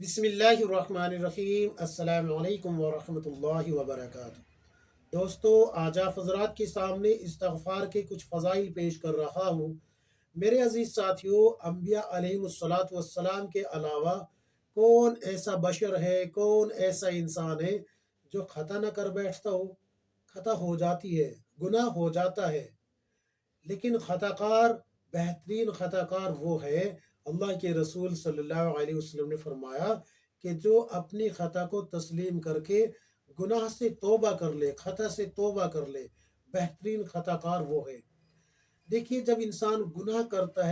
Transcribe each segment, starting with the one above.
बिस्मिल्लाहिर्रहमानिर्रहीम। अस्सलाम वालेकुम वरहमतुल्लाहि वबरकातुहू। दोस्तों, आज आप हज़रात के सामने इस्तग़फ़ार के कुछ फ़ज़ाइल पेश कर रहा हूँ। मेरे अज़ीज़ साथियों, अम्बिया अलैहिमुस्सलातु वस्सलाम के अलावा कौन ऐसा बशर है, कौन ऐसा इंसान है जो ख़ता न कर बैठता हो। ख़ता हो जाती है, गुनाह हो जाता है, लेकिन ख़ताकार, बेहतरीन ख़ताकार वो है। अल्लाह के रसूल सल्लल्लाहु अलैहि वसल्लम ने फरमाया कि जो अपनी ख़ता को तस्लीम करके गुनाह से तौबा कर ले, ख़ता से तौबा कर ले, बेहतरीन ख़ताकार वो है। देखिए, जब इंसान गुनाह करता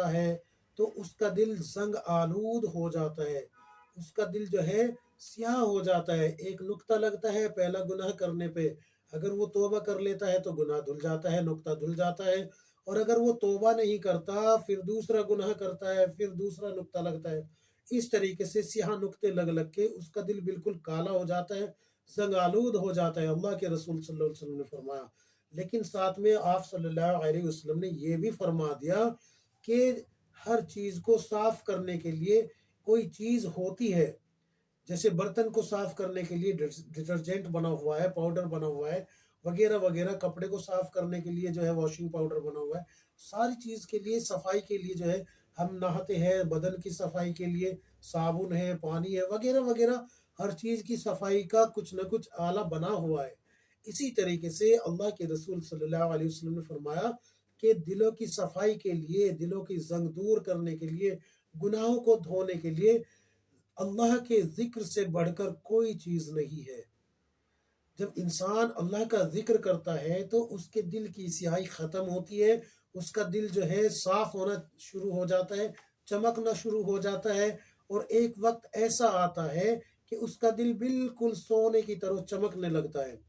है तो उसका दिल ज़ंग आलूद हो जाता है, उसका दिल जो है स्याह हो जाता है। एक नुक्ता लगता है पहला गुनाह करने पे, अगर वो तौबा कर लेता है तो गुनाह धुल जाता है, नुक्ता धुल जाता है। और अगर वो तौबा नहीं करता, फिर दूसरा गुनाह करता है, फिर दूसरा नुक्ता लगता है। इस तरीके से स्याह नुक्ते लग लग के उसका दिल बिल्कुल काला हो जाता है, ज़ंग आलूद हो जाता है। अल्लाह के रसूल सल्लल्लाहु अलैहि वसल्लम ने फरमाया। लेकिन साथ में आप सल्लल्लाहु अलैहि वसल्लम ने ये भी फरमा दिया कि हर चीज़ को साफ करने के लिए कोई चीज़ होती है। जैसे बर्तन को साफ करने के लिए डिटर्जेंट बना हुआ है, पाउडर बना हुआ है, वगैरह वगैरह। कपड़े को साफ करने के लिए जो है वॉशिंग पाउडर बना हुआ है। सारी चीज़ के लिए, सफाई के लिए जो है, हम नहाते हैं, बदन की सफाई के लिए साबुन है, पानी है, वगैरह वगैरह। हर चीज़ की सफाई का कुछ न कुछ आला बना हुआ है। इसी तरीके से अल्लाह के रसूल सल्लल्लाहु अलैहि वसल्लम ने फरमाया कि दिलों की सफाई के लिए, दिलों की जंग दूर करने के लिए, गुनाहों को धोने के लिए अल्लाह के ज़िक्र से बढ़कर कोई चीज़ नहीं है। जब इंसान अल्लाह का ज़िक्र करता है तो उसके दिल की स्याही ख़त्म होती है, उसका दिल जो है साफ़ होना शुरू हो जाता है, चमकना शुरू हो जाता है। और एक वक्त ऐसा आता है कि उसका दिल बिल्कुल सोने की तरह चमकने लगता है,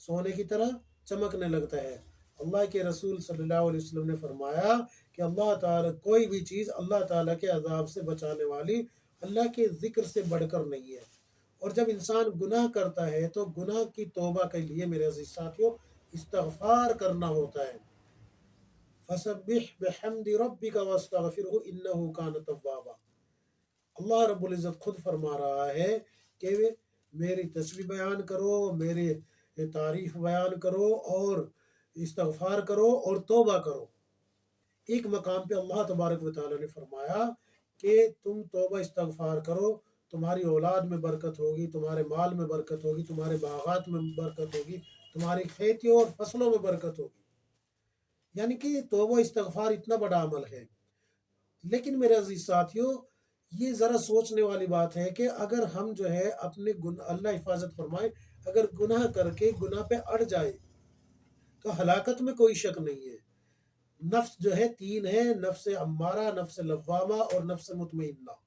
सोने की तरह चमकने लगता है। अल्लाह के रसूल सल्लल्लाहु अलैहि वसल्लम ने फरमाया कि अल्लाह ताला, कोई भी चीज़ अल्लाह ताला के अज़ाब से बचाने वाली अल्लाह के ज़िक्र से बढ़कर नहीं है। और जब इंसान गुनाह करता है तो गुनाह की तौबा के लिए मेरे अज़ीज़ साथियों इस्तिग़फ़ार करना होता है। फसब्बिह बिहम्दि रब्बिका वस्तगफिरहु इन्नहु कान तव्वाबा। अल्लाह रब्बुल इज़्ज़त खुद फरमा रहा है कि मेरी तस्बीह बयान करो, मेरे तारीफ़ बयान करो और इस्तिग़फ़ार करो और तौबा करो। एक मकाम पे अल्लाह तबारक व तआला ने फरमाया कि तुम तौबा इस्तग़फ़ार करो, तुम्हारी औलाद में बरकत होगी, तुम्हारे माल में बरकत होगी, तुम्हारे बागात में बरकत होगी, तुम्हारी खेतियों और फसलों में बरकत होगी। यानी कि तौबा इस्तग़फ़ार इतना बड़ा अमल है। लेकिन मेरे अज़ीज़ साथियों, ये ज़रा सोचने वाली बात है कि अगर हम जो है अपने अल्लाह हिफाजत फरमाए, अगर गुनाह करके गुनाह पे अड़ जाए तो हलाकत में कोई शक नहीं है। नफ्स जो है तीन है: नफ्स अम्मारा, नफ्स लव्वामा और नफ्स मुतमइन्ना।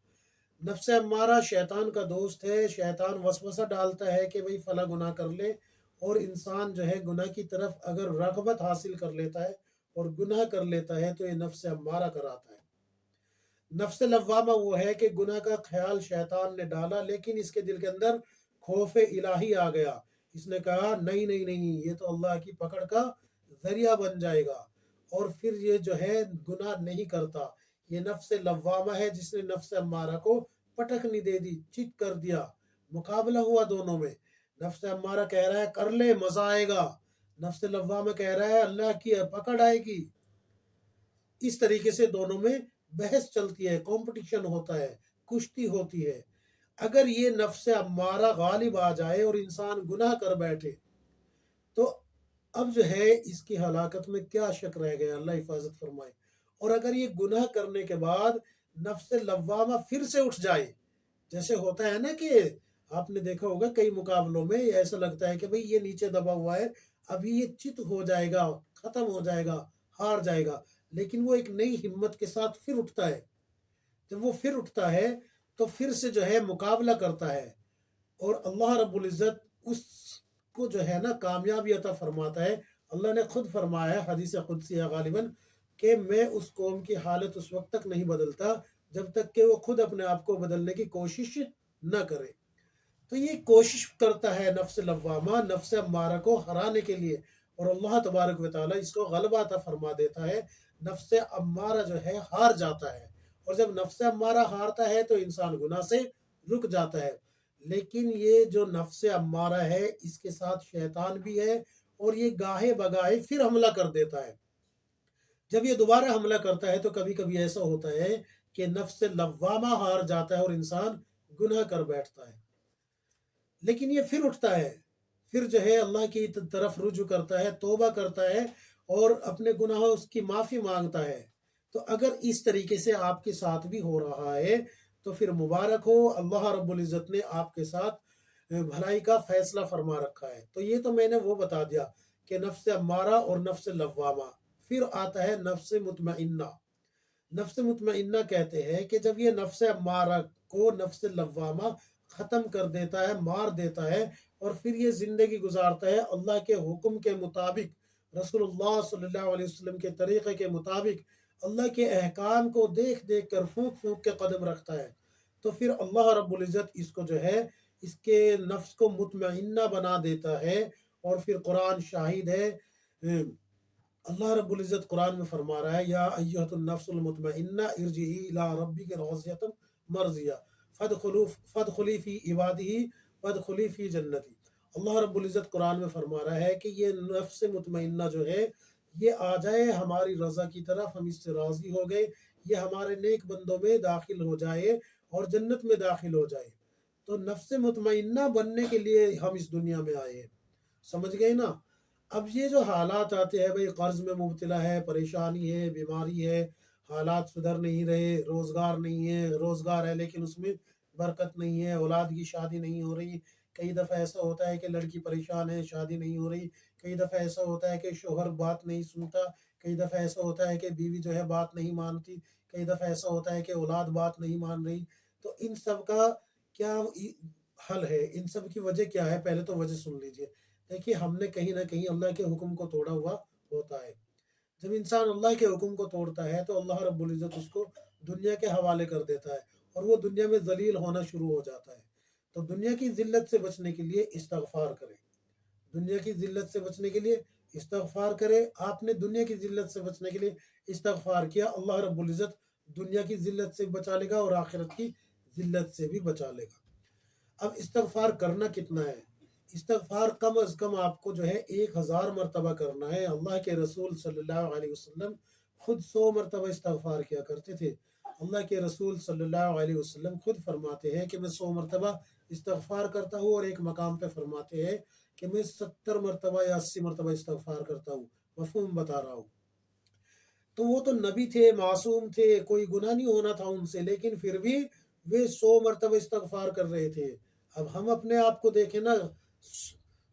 नफ्स अम्मारा शैतान का दोस्त है। शैतान वसवसा डालता है कि भाई फला गुनाह कर ले, और इंसान जो है गुनाह की तरफ अगर रग़बत हासिल कर लेता है और गुनाह कर लेता है तो ये नफ्स अम्मारा कराता है। नफ्स लव्वामा वो है कि गुनाह का ख्याल शैतान ने डाला, लेकिन इसके दिल के अंदर खौफ इलाही आ गया। इसने कहा नहीं नहीं नहीं, ये तो अल्लाह की पकड़ का ज़रिया बन जाएगा, और फिर ये जो है गुनाह नहीं करता। ये नफ्स लव्वामा है जिसने नफ्स अम्मारा को पटखनी दे दी, चित कर दिया। मुकाबला हुआ दोनों में। नफ्स अम्मारा कह रहा है कर ले, मज़ा आएगा। नफ्स लव्वामा कह रहा है अल्लाह की पकड़ आएगी। इस तरीके से दोनों में बहस चलती है, कंपटीशन होता है, कुश्ती होती है। अगर ये नफ्स अम्मारा गालिब आ जाए और इंसान गुनाह कर बैठे तो अब जो है इसकी हलाकत में क्या शक रह गया, अल्लाह हिफाजत फरमाए। और अगर ये गुनाह करने के बाद नफ्स लव्वामा फिर से उठ जाए, जैसे होता है ना कि आपने देखा होगा कई मुकाबलों में ऐसा लगता है कि भाई ये नीचे दबा हुआ है, अभी ये चित हो जाएगा, खत्म हो जाएगा, हार जाएगा, लेकिन वो एक नई हिम्मत के साथ फिर उठता है। जब वो फिर उठता है तो फिर से जो है मुकाबला करता है, और अल्लाह रब्बुल इज़्ज़त उसको जो है ना कामयाबी अता फरमाता है। अल्लाह ने खुद फरमाया है हदीस कुदसी है गालिबन कि मैं उस कौम की हालत उस वक्त तक नहीं बदलता जब तक कि वो खुद अपने आप को बदलने की कोशिश न करे। तो ये कोशिश करता है नफ्स लव्वामा नफ्स अम्मारा को हराने के लिए, और अल्लाह तबारक व तआला इसको गलबा अता फरमा देता है। नफ्स अम्मारा जो है हार जाता है اور جب نفس امارہ ہارتا ہے تو انسان گناہ سے رک جاتا ہے۔ لیکن یہ جو نفس امارہ ہے اس کے ساتھ شیطان بھی ہے، اور یہ گاہے بگاہے پھر حملہ کر دیتا ہے۔ جب یہ دوبارہ حملہ کرتا ہے تو کبھی کبھی ایسا ہوتا ہے کہ نفس لوامہ ہار جاتا ہے اور انسان گناہ کر بیٹھتا ہے، لیکن یہ پھر اٹھتا ہے، پھر جو ہے اللہ کی طرف رجوع کرتا ہے، توبہ کرتا ہے اور اپنے گناہوں کی معافی مانگتا ہے۔ تو اگر اس طریقے سے آپ کے ساتھ بھی ہو رہا ہے تو پھر مبارک ہو، اللہ رب العزت نے آپ کے ساتھ بھلائی کا فیصلہ فرما رکھا ہے۔ تو یہ تو میں نے وہ بتا دیا کہ نفس امارہ اور نفس لوامہ، پھر آتا ہے نفس مطمئنہ۔ نفس مطمئنہ کہتے ہیں کہ جب یہ نفس امارہ کو نفس لوامہ ختم کر دیتا ہے، مار دیتا ہے، اور پھر یہ زندگی گزارتا ہے اللہ کے حکم کے مطابق، رسول اللہ صلی اللہ علیہ وسلم کے طریقے کے مطابق، اللہ کے احکام کو دیکھ دیکھ کر پھونک پھونک کے قدم رکھتا ہے، تو پھر اللہ رب العزت اس کو جو ہے اس کے نفس کو مطمئنہ بنا دیتا ہے۔ اور پھر قرآن شاہد ہے، اللہ رب العزت قرآن میں فرما رہا ہے، یا ایھا النفس المطمئنہ ارجعی الی ربک راضیۃ مرضیہ فادخلی فی عبادی وادخلی فی جنتی۔ اللہ رب العزت قرآن میں فرما رہا ہے کہ یہ نفس مطمئنہ جو ہے یہ آ جائے ہماری رضا کی طرف، ہم اس سے راضی ہو گئے، یہ ہمارے نیک بندوں میں داخل ہو جائے اور جنت میں داخل ہو جائے۔ تو نفس مطمئنہ بننے کے لیے ہم اس دنیا میں آئے ہیں، سمجھ گئے نا؟ اب یہ جو حالات آتے ہیں، بھئی قرض میں مبتلا ہے، پریشانی ہے، بیماری ہے، حالات سدھر نہیں رہے، روزگار نہیں ہے، روزگار ہے لیکن اس میں برکت نہیں ہے، اولاد کی شادی نہیں ہو رہی، کئی دفعہ ایسا ہوتا ہے کہ لڑکی پریشان ہے، شادی نہیں ہو رہی، کئی دفعہ ایسا ہوتا ہے کہ شوہر بات نہیں سنتا، کئی دفعہ ایسا ہوتا ہے کہ بیوی جو ہے بات نہیں مانتی، کئی دفعہ ایسا ہوتا ہے کہ اولاد بات نہیں مان رہی۔ تو ان سب کا کیا حل ہے؟ ان سب کی وجہ کیا ہے؟ پہلے تو وجہ سن لیجئے۔ دیکھیے، ہم نے کہیں نہ کہیں اللہ کے حکم کو توڑا ہوا ہوتا ہے۔ جب انسان اللہ کے حکم کو توڑتا ہے تو اللہ رب العزت اس کو دنیا کے حوالے کر دیتا ہے، اور وہ دنیا میں ذلیل ہونا شروع ہو جاتا ہے۔ تو دنیا کی ذلت سے بچنے کے لیے استغفار کریں، دنیا کی ذلت سے بچنے کے لیے استغفار کرے۔ آپ نے دنیا کی ذلت سے بچنے کے لیے استغفار کیا، اللہ رب العزت دنیا کی ذلت سے بچا لے گا اور آخرت کی ذلت سے بھی بچا لے گا۔ اب استغفار کرنا کتنا ہے؟ استغفار کم از کم آپ کو جو ہے 1000 مرتبہ کرنا ہے۔ اللہ کے رسول صلی اللہ علیہ وسلم خود 100 مرتبہ استغفار کیا کرتے تھے۔ اللہ کے رسول صلی اللہ علیہ وسلم خود فرماتے ہیں کہ میں 100 مرتبہ استغفار کرتا ہوں، اور ایک مقام پہ فرماتے ہیں کہ میں 70 مرتبہ یا 80 مرتبہ استغفار کرتا ہوں۔ مفہوم بتا رہا ہوں۔ تو وہ تو نبی تھے، معصوم تھے، کوئی گناہ نہیں ہونا تھا ان سے، لیکن پھر بھی وہ 100 مرتبہ استغفار کر رہے تھے۔ اب ہم اپنے آپ کو دیکھیں نا،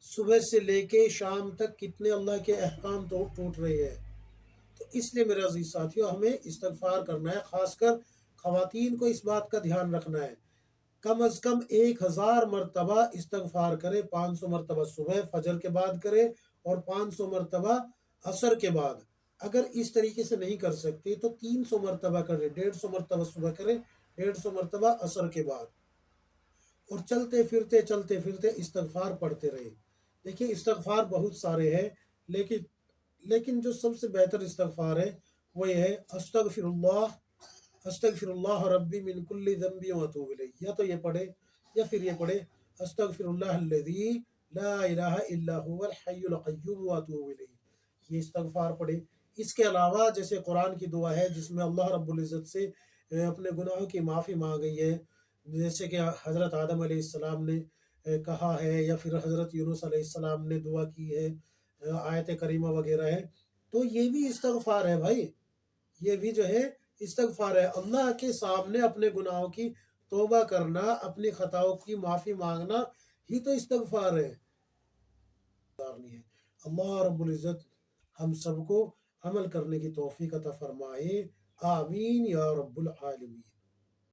صبح سے لے کے شام تک کتنے اللہ کے احکام تو ٹوٹ رہے ہیں۔ تو اس لیے میرے عزیز ساتھیوں، ہمیں استغفار کرنا ہے، خاص کر خواتین کو اس بات کا دھیان رکھنا ہے، کم از کم 1000 مرتبہ استغفار کرے۔ 500 مرتبہ صبح فجر کے بعد کرے، اور 500 مرتبہ عصر کے بعد۔ اگر اس طریقے سے نہیں کر سکتے تو 300 مرتبہ کرے، 150 مرتبہ صبح کرے، 150 مرتبہ عصر کے بعد، اور چلتے پھرتے استغفار پڑھتے رہے۔ دیکھیے، استغفار بہت سارے ہیں، لیکن جو سب سے بہتر استغفار ہے وہ یہ ہے، استغفر اللہ ربی من کل ذنب واتوب الیہ۔ یا تو یہ پڑھے، یا پھر یہ پڑھے، استغفر اللہ الذی لا الہ الا هو الحی القیوم واتوب الیہ۔ یہ استغفار پڑھے۔ اس کے علاوہ جیسے قرآن کی دعا ہے جس میں اللہ رب العزت سے اپنے گناہوں کی معافی مانگی ہے، جیسے کہ حضرت آدم علیہ السلام نے کہا ہے، یا پھر حضرت یونس علیہ السلام نے دعا کی ہے، آیت کریمہ وغیرہ ہے۔ تو یہ بھی استغفار ہے بھائی، یہ بھی جو ہے استغفار ہے۔ اللہ کے سامنے اپنے گناہوں کی توبہ کرنا، اپنی خطاؤں کی معافی مانگنا ہی تو استغفار ہے۔ اللہ رب العزت ہم سب کو عمل کرنے کی توفیق عطا فرمائے، آمین یا رب العالمین۔